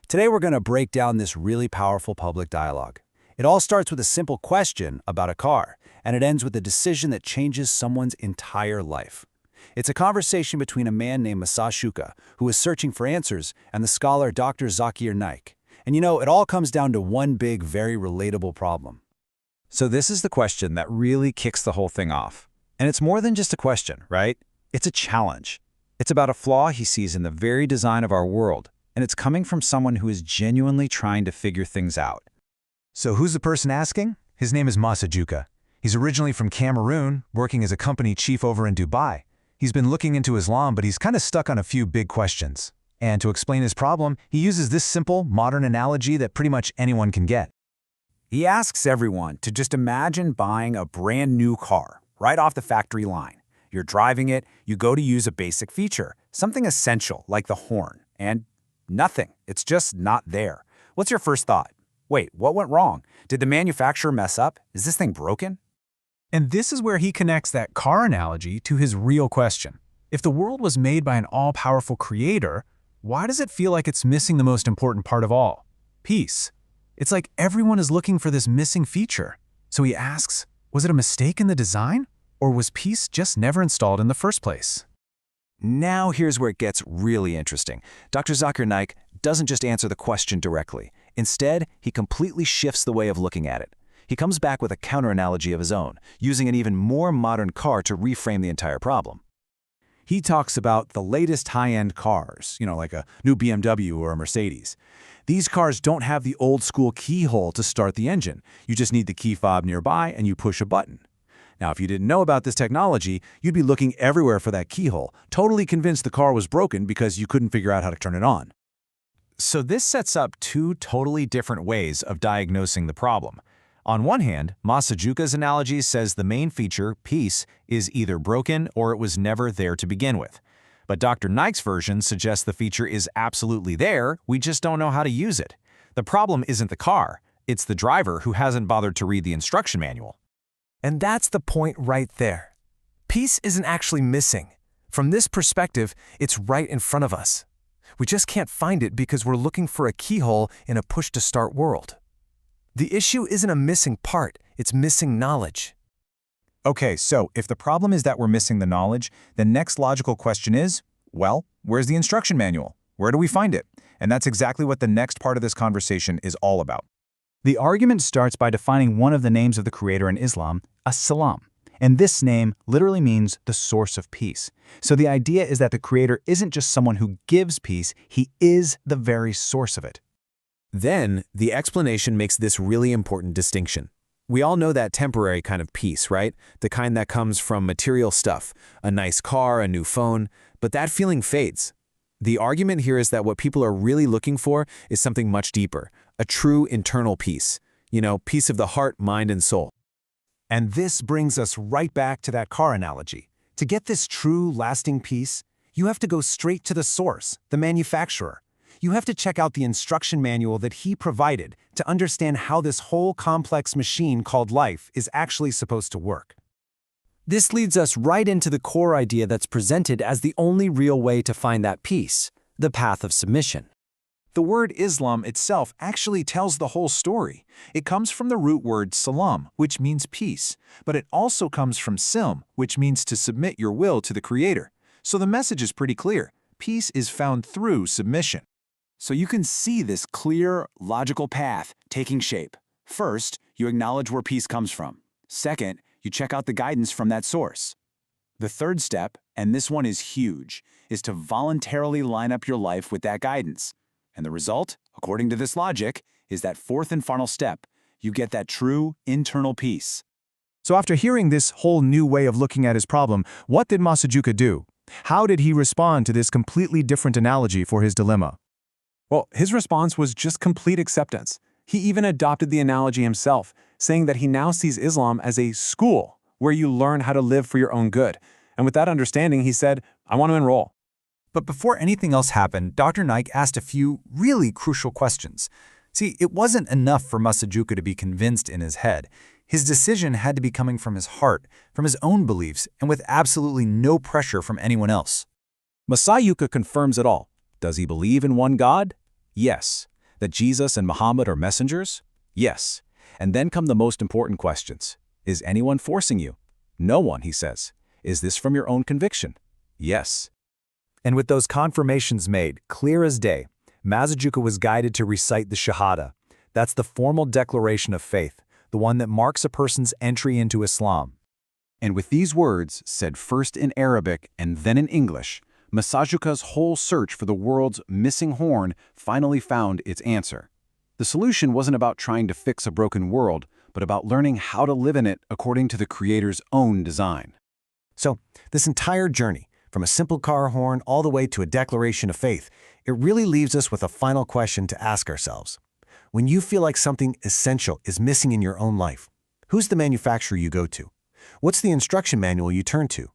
Today we're going to break down this really powerful public dialogue. It all starts with a simple question about a car, and it ends with a decision that changes someone's entire life. It's a conversation between a man named Masajuka, who is searching for answers, and the scholar Dr. Zakir Naik. And you know, it all comes down to one big, very relatable problem. So this is the question that really kicks the whole thing off. And it's more than just a question, right? It's a challenge. It's about a flaw he sees in the very design of our world, and it's coming from someone who is genuinely trying to figure things out. So who's the person asking? His name is Masajuka. He's originally from Cameroon, working as a company chief over in Dubai. He's been looking into Islam, but he's kind of stuck on a few big questions. And to explain his problem, he uses this simple, modern analogy that pretty much anyone can get. He asks everyone to just imagine buying a brand new car, right off the factory line. You're driving it, you go to use a basic feature, something essential like the horn, and nothing. It's just not there. What's your first thought? Wait, what went wrong? Did the manufacturer mess up? Is this thing broken? And this is where he connects that car analogy to his real question. If the world was made by an all-powerful creator, why does it feel like it's missing the most important part of all? Peace. It's like everyone is looking for this missing feature. So he asks, was it a mistake in the design? Or was peace just never installed in the first place? Now here's where it gets really interesting. Dr. Zakir Naik doesn't just answer the question directly. Instead, he completely shifts the way of looking at it. He comes back with a counter-analogy of his own, using an even more modern car to reframe the entire problem. He talks about the latest high-end cars, like a new BMW or a Mercedes. These cars don't have the old-school keyhole to start the engine. You just need the key fob nearby and you push a button. Now, if you didn't know about this technology, you'd be looking everywhere for that keyhole, totally convinced the car was broken because you couldn't figure out how to turn it on. So this sets up two totally different ways of diagnosing the problem. On one hand, Masajuka's analogy says the main feature, peace, is either broken or it was never there to begin with. But Dr. Naik's version suggests the feature is absolutely there, we just don't know how to use it. The problem isn't the car, it's the driver who hasn't bothered to read the instruction manual. And that's the point right there. Peace isn't actually missing. From this perspective, it's right in front of us. We just can't find it because we're looking for a keyhole in a push-to-start world. The issue isn't a missing part, it's missing knowledge. Okay, so if the problem is that we're missing the knowledge, the next logical question is, well, where's the instruction manual? Where do we find it? And that's exactly what the next part of this conversation is all about. The argument starts by defining one of the names of the creator in Islam, As-Salam. And this name literally means the source of peace. So the idea is that the creator isn't just someone who gives peace, he is the very source of it. Then, the explanation makes this really important distinction. We all know that temporary kind of peace, right? The kind that comes from material stuff, a nice car, a new phone, but that feeling fades. The argument here is that what people are really looking for is something much deeper, a true internal peace. Peace of the heart, mind, and soul. And this brings us right back to that car analogy. To get this true, lasting peace, you have to go straight to the source, the manufacturer. You have to check out the instruction manual that he provided to understand how this whole complex machine called life is actually supposed to work. This leads us right into the core idea that's presented as the only real way to find that peace, the path of submission. The word Islam itself actually tells the whole story. It comes from the root word salam, which means peace, but it also comes from silm, which means to submit your will to the Creator. So the message is pretty clear. Peace is found through submission. So you can see this clear, logical path taking shape. First, you acknowledge where peace comes from. Second, you check out the guidance from that source. The third step, and this one is huge, is to voluntarily line up your life with that guidance. And the result, according to this logic, is that fourth and final step. You get that true internal peace. So after hearing this whole new way of looking at his problem, what did Masajuka do? How did he respond to this completely different analogy for his dilemma? Well, his response was just complete acceptance. He even adopted the analogy himself, saying that he now sees Islam as a school where you learn how to live for your own good. And with that understanding, he said, I want to enroll. But before anything else happened, Dr. Naik asked a few really crucial questions. See, it wasn't enough for Masajuka to be convinced in his head. His decision had to be coming from his heart, from his own beliefs, and with absolutely no pressure from anyone else. Masajuka confirms it all. Does he believe in one God? Yes. That Jesus and Muhammad are messengers? Yes. And then come the most important questions. Is anyone forcing you? No one, he says. Is this from your own conviction? Yes. And with those confirmations made, clear as day, Masajuka was guided to recite the Shahada. That's the formal declaration of faith, the one that marks a person's entry into Islam. And with these words, said first in Arabic and then in English, Masajuka's whole search for the world's missing horn finally found its answer. The solution wasn't about trying to fix a broken world, but about learning how to live in it according to the Creator's own design. So, this entire journey, from a simple car horn all the way to a declaration of faith, it really leaves us with a final question to ask ourselves. When you feel like something essential is missing in your own life, who's the manufacturer you go to? What's the instruction manual you turn to?